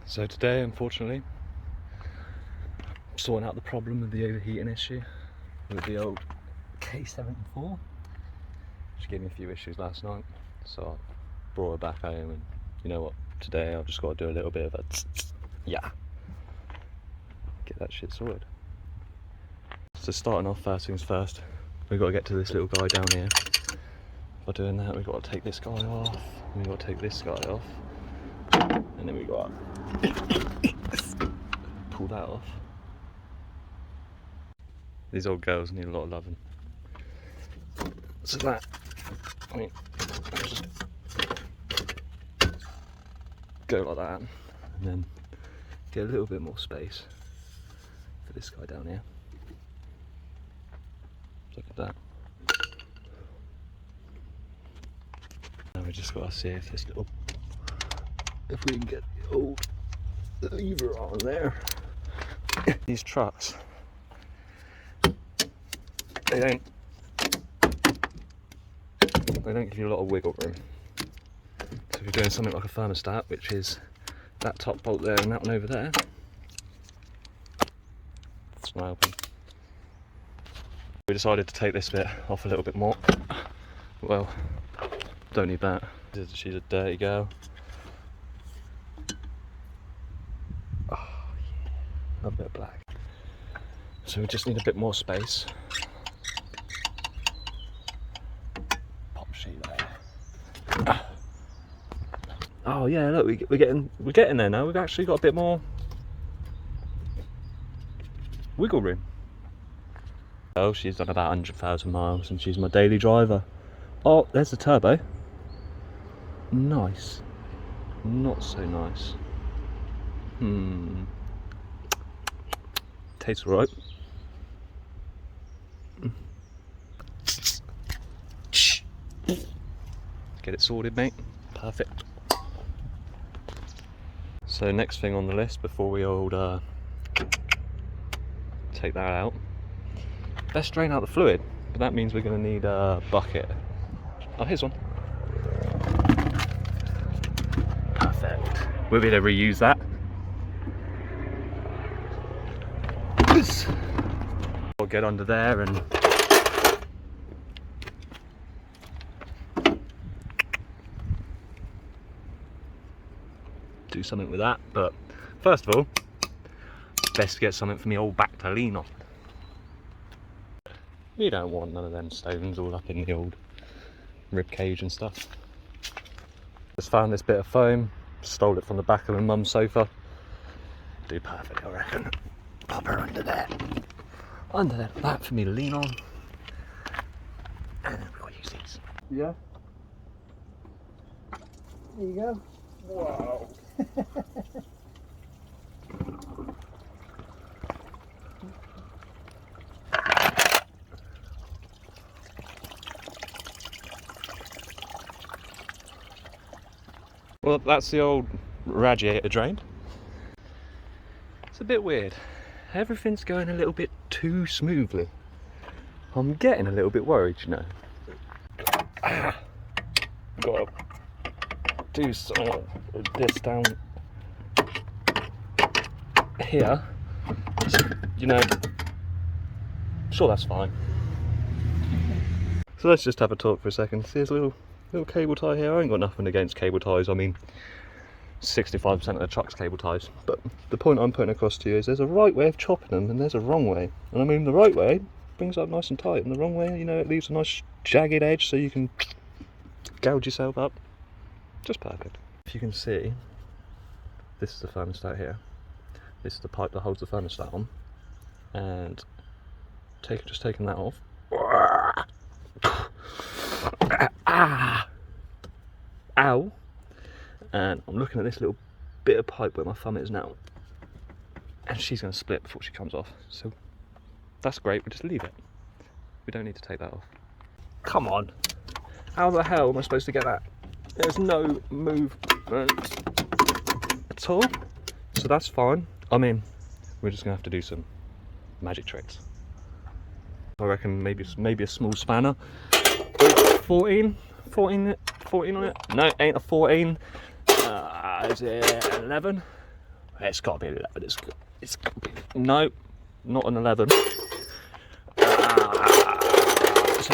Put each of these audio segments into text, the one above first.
So today, unfortunately, I'm sorting out the problem of the overheating issue with the old K74. She gave me a few issues last night, so I brought her back home, and you know what, today I've just got to do a little bit of a yeah, get that shit sorted. So starting off, first things first, we've got to get to this little guy down here. By doing that, we've got to take this guy off, and we've got to take this guy off, and then we've got to pull that off. These old girls need a lot of loving. So that, I mean, just go like that, and then get a little bit more space for this guy down here. Look at that. Now we just got to see if this little, if we can get the old lever on there. These trucks, they don't give you a lot of wiggle room. So if you're doing something like a thermostat, which is that top bolt there and that one over there, it's not helping. We decided to take this bit off a little bit more. Well, don't need that. She's a dirty girl. Oh yeah, a bit of black. So we just need a bit more space. Pop sheet there. Oh yeah, look, we're getting there now. We've actually got a bit more wiggle room. Oh, she's done about 100,000 miles and she's my daily driver. Oh, there's the turbo. Nice. Not so nice. Tastes alright. Get it sorted, mate. Perfect. So next thing on the list before we all take that out, let's drain out the fluid, but that means we're going to need a bucket. Oh, here's one. Perfect. We'll be able to reuse that. We'll get under there and do something with that, but first of all, best get something for me old back to lean on. You don't want none of them stones all up in the old rib cage and stuff. Just found this bit of foam, stole it from the back of my mum's sofa. Do perfect, I reckon. Pop her under there. Under there, that for me to lean on. And then we've got to use these. Yeah. There you go. Wow. Well, that's the old radiator drained. It's a bit weird. Everything's going a little bit too smoothly. I'm getting a little bit worried, you know. Gotta do some of this down here. You know, sure, that's fine. So let's just have a talk for a second. See this little cable tie here. I ain't got nothing against cable ties. I mean, 65% of the truck's cable ties. But the point I'm putting across to you is there's a right way of chopping them and there's a wrong way. And I mean, the right way brings it up nice and tight, and the wrong way, you know, it leaves a nice jagged edge so you can gouge yourself up. Just perfect. If you can see, this is the thermostat here. This is the pipe that holds the thermostat on. And just taking that off. Ow. And I'm looking at this little bit of pipe where my thumb is now, and she's going to split before she comes off. So that's great, we'll just leave it. We don't need to take that off. Come on, how the hell am I supposed to get that? There's no movement at all, so that's fine. I mean, we're just going to have to do some magic tricks. I reckon maybe a small spanner. 14 on it? No, ain't a 14. Is it 11? It's got to be 11. It's got to be. No, not an 11. So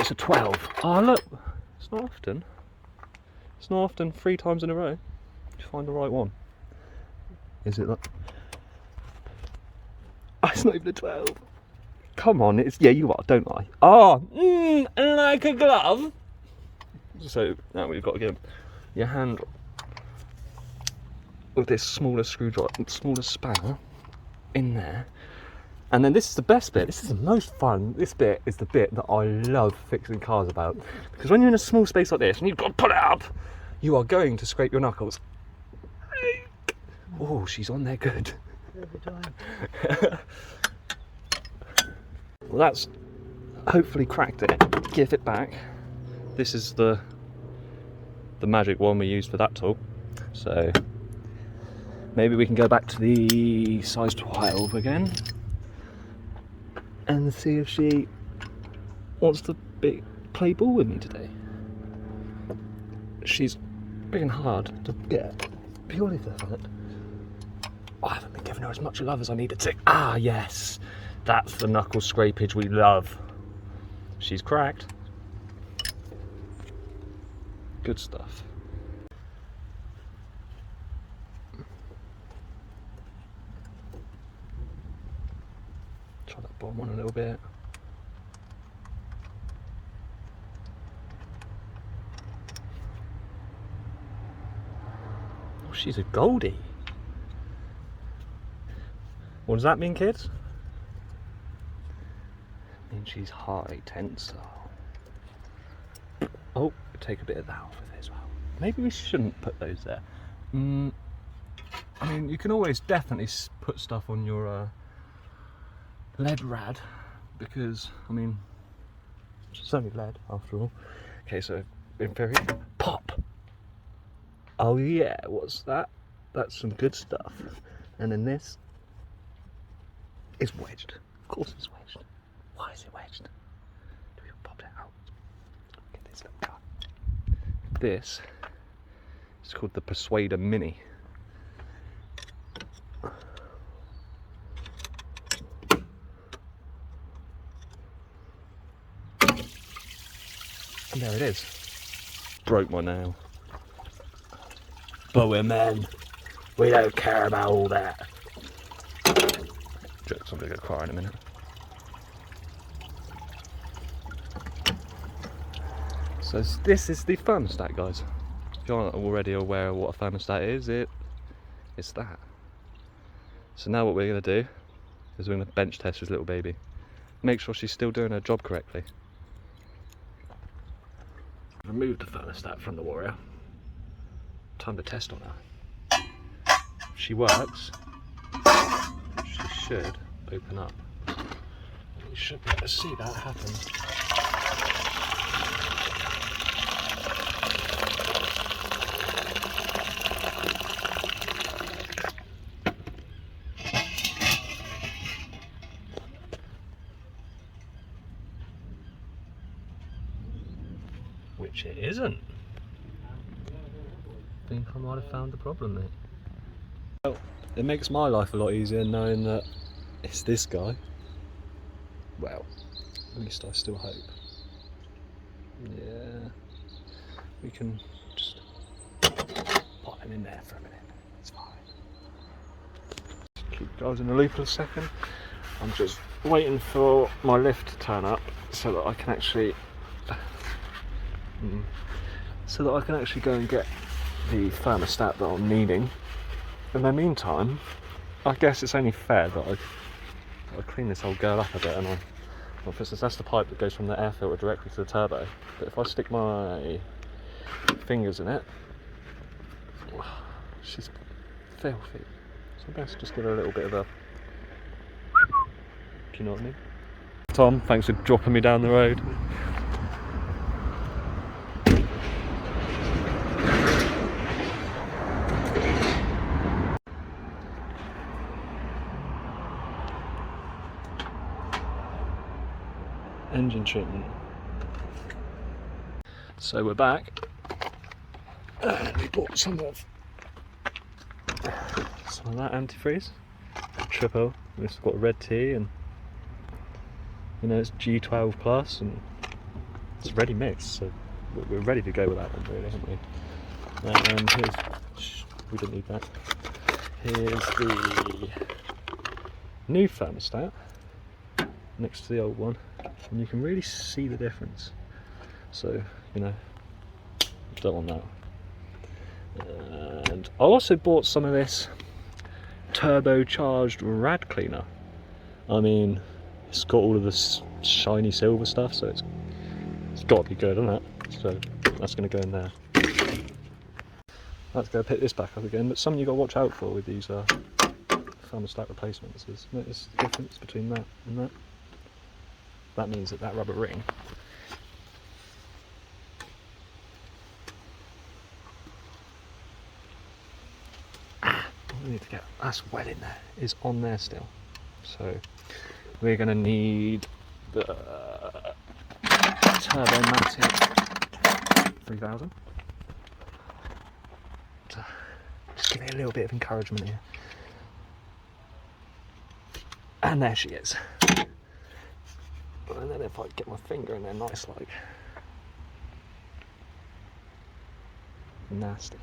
it's a 12. Oh look, it's not often. It's not often 3 times in a row to find the right one. Is it like? Oh, it's not even a 12. Come on, it's yeah, you are, don't I? Oh, like a glove. So now we've got to get your hand with this smaller screwdriver, smaller spanner in there. And then this is the best bit, this is the most fun. This bit is the bit that I love fixing cars about. Because when you're in a small space like this and you've got to pull it up, you are going to scrape your knuckles. Oh, she's on there good. Every time. Well, that's hopefully cracked it. Give it back. This is the magic one we used for that tool. So maybe we can go back to the size 12 again and see if she wants to play ball with me today. She's big and hard to get, purely for the fact I haven't been giving her as much love as I needed to. Ah, yes, that's the knuckle scrapage we love. She's cracked. Good stuff. Try that bottom one a little bit. Oh, she's a goldie. What does that mean, kids? It means she's high tensile. Oh, take a bit of that off of it as well. Maybe we shouldn't put those there. I mean, you can always definitely put stuff on your lead rad, because, I mean, it's only lead after all. Okay, so inferior, pop. Oh yeah, what's that? That's some good stuff. And then this is wedged. Of course it's wedged. Why is it wedged? Do we pop it out? Get this little guy. This is called the Persuader Mini. And there it is. Broke my nail. But we're men. We don't care about all that. Jokes, I'm gonna go cry in a minute. So this is the thermostat, guys. If you aren't already aware of what a thermostat is, it's that. So now what we're gonna do is we're gonna bench test this little baby. Make sure she's still doing her job correctly. Remove the thermostat from the Warrior. Time to test on her. If she works, she should open up. You should be able to see that happen. Which it isn't. I think I might have found the problem, mate. Well, it makes my life a lot easier knowing that it's this guy. Well, at least I still hope. Yeah, we can just pop him in there for a minute. It's fine. Just keep you guys in the loop for a second. I'm just waiting for my lift to turn up so that I can actually go and get the thermostat that I'm needing. In the meantime, I guess it's only fair that I clean this whole girl up a bit, and well, for instance, that's the pipe that goes from the air filter directly to the turbo. But if I stick my fingers in it, she's filthy. So I best just give her a little bit of a, do you know what I mean? Tom, thanks for dropping me down the road. Engine treatment. So we're back, and we bought some some of that antifreeze. Triple. It's got red tea and you know it's G12 plus and it's ready mixed, so we're ready to go with that one really, haven't we? And here's, we didn't need that. Here's the new thermostat next to the old one, and you can really see the difference. So, you know, don't want that. And I also bought some of this turbocharged rad cleaner. I mean, it's got all of this shiny silver stuff, so it's got to be good, isn't it? So that's going to go in there. Let's go pick this back up again, but something you've got to watch out for with these thermostat replacements is notice the difference between that and that. That means that that rubber ring we need to get that's well in there, is on there still. So we're going to need the Turbomatic 3000. Just give me a little bit of encouragement here. And there she is. And then if I get my finger in there nice like. Nasty.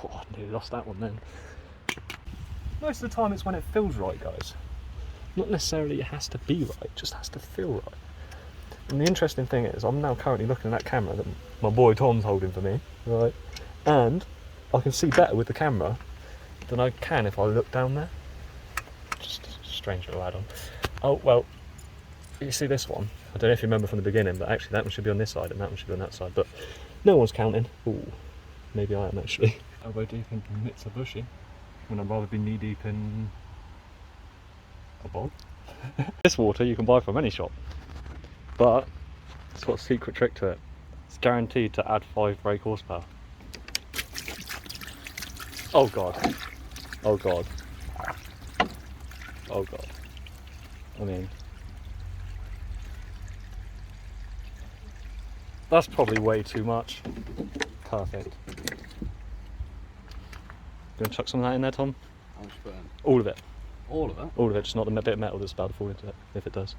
Oh, I nearly lost that one then. Most of the time it's when it feels right, guys. Not necessarily it has to be right, it just has to feel right. And the interesting thing is, I'm now currently looking at that camera that my boy Tom's holding for me, right? And I can see better with the camera than I can if I look down there. Just a strange little add-on. Oh, well, you see this one? I don't know if you remember from the beginning, but actually that one should be on this side and that one should be on that side, but no one's counting. Ooh, maybe I am actually. Elbow deep in Mitsubishi, when I'd rather be knee deep in a bog. This water you can buy from any shop, but it's got a secret trick to it. It's guaranteed to add 5 brake horsepower. Oh god. Oh god. Oh god. I mean, that's probably way too much. Perfect. You want to chuck some of that in there, Tom? How much burn? All of it. All of it? All of it, just not the bit of metal that's about to fall into it, if it does.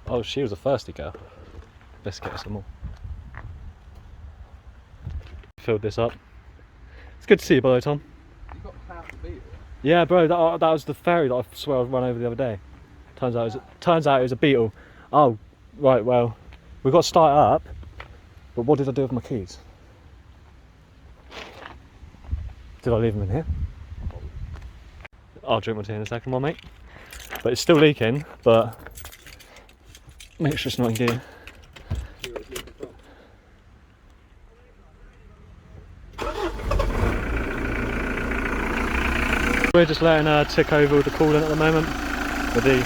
Oh, she was a thirsty girl. Best get her some more. Filled this up. It's good to see you, by the way, Tom. You got half a beer? Yeah, bro, that was the ferry that I swear I ran over the other day. Turns out it was a beetle. Oh, right, well, we've got to start it up, but what did I do with my keys? Did I leave them in here? I'll drink my tea in a second, mate. But it's still leaking, but make sure it's not in gear. We're just letting her tick over with the coolant at the moment, with the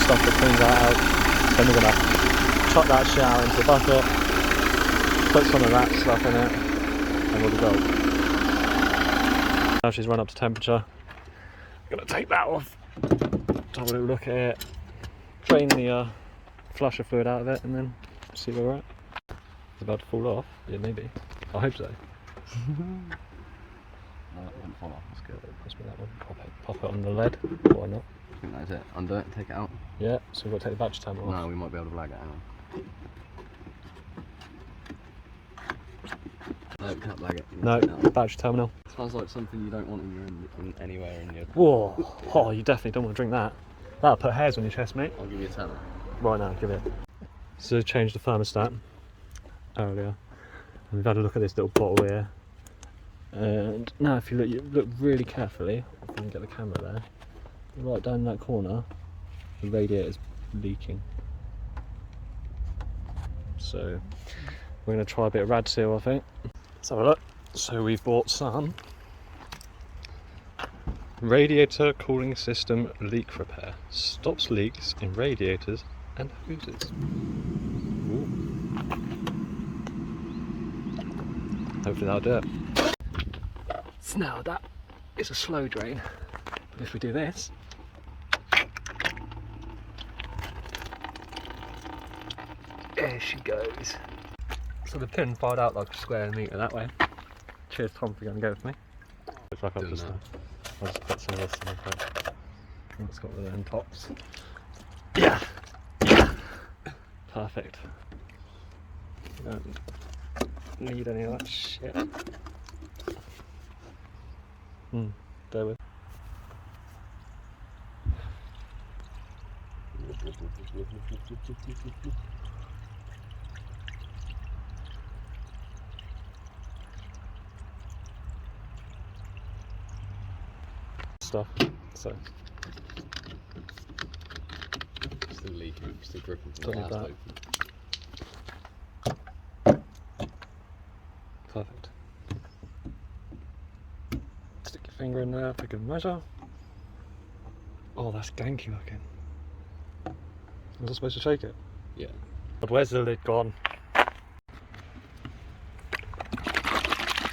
stuff that cleans that out. Then we're going to chuck that shit out into the bucket, put some of that stuff in it, and we'll be gold. Now she's run up to temperature. I'm going to take that off, have a little look at it, drain the flusher fluid out of it, and then see where we're at. It's about to fall off. Yeah, maybe. I hope so. No, it won't fall off, that's good. Pass me that one. Pop it on the lead. Why not? I think that's it. Undo it, take it out. Yeah, so we've got to take the battery timer off. No, we might be able to blag it out. No, can't blag it. No, battery terminal. Sounds like something you don't want in your anywhere in your... Whoa! Oh, you definitely don't want to drink that. That'll put hairs on your chest, mate. I'll give you a tenner. Right now, give it. So changed the thermostat earlier. And we've had a look at this little bottle here. And now if you look really carefully, if we can get the camera there, right down in that corner, the radiator's leaking. So we're going to try a bit of rad seal, I think. Let's have a look. So we've bought some radiator cooling system leak repair. Stops leaks in radiators and hoses. Ooh. Hopefully that'll do it. So now that is a slow drain, but if we do this, There she goes. So the pin fired out like a square metre that way. Cheers Tom for going to go with me. Looks like I'll Doing just put some of this in the front. It's got the end tops. Yeah! Yeah! Perfect. You don't need any of that shit. Bear with. Stuff. So Still leaking, still dripping from Don't the need last that. open. perfect. Stick your finger in there for good measure. Oh, that's ganky looking. Was I supposed to shake it? Yeah. But where's the lid gone?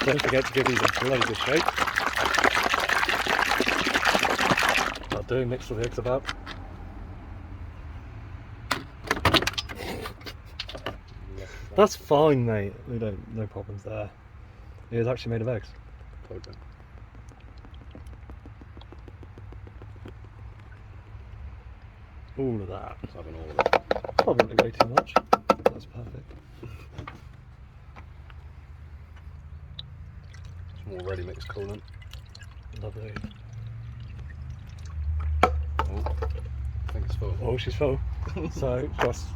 Don't forget to give these a bloody good shake. I'll do, mix all the eggs about. That's fine, mate. We don't, no problems there. It is actually made of eggs. Told you. All of that. It's having all of it. Probably way too much. That's perfect. Some more ready mixed coolant. Lovely. Oh, I think it's full. Oh, she's full. So just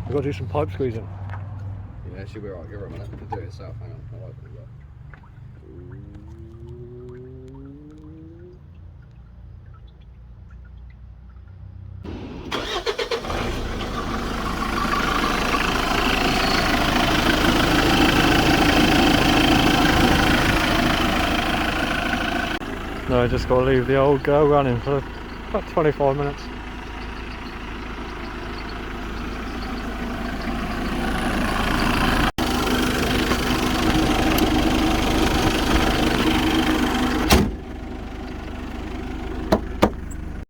we've got to do some pipe squeezing. Yeah, she'll be alright. Give her a minute. We can do it yourself. Hang on. I'll open it up. No, I just got to leave the old girl running for about 25 minutes.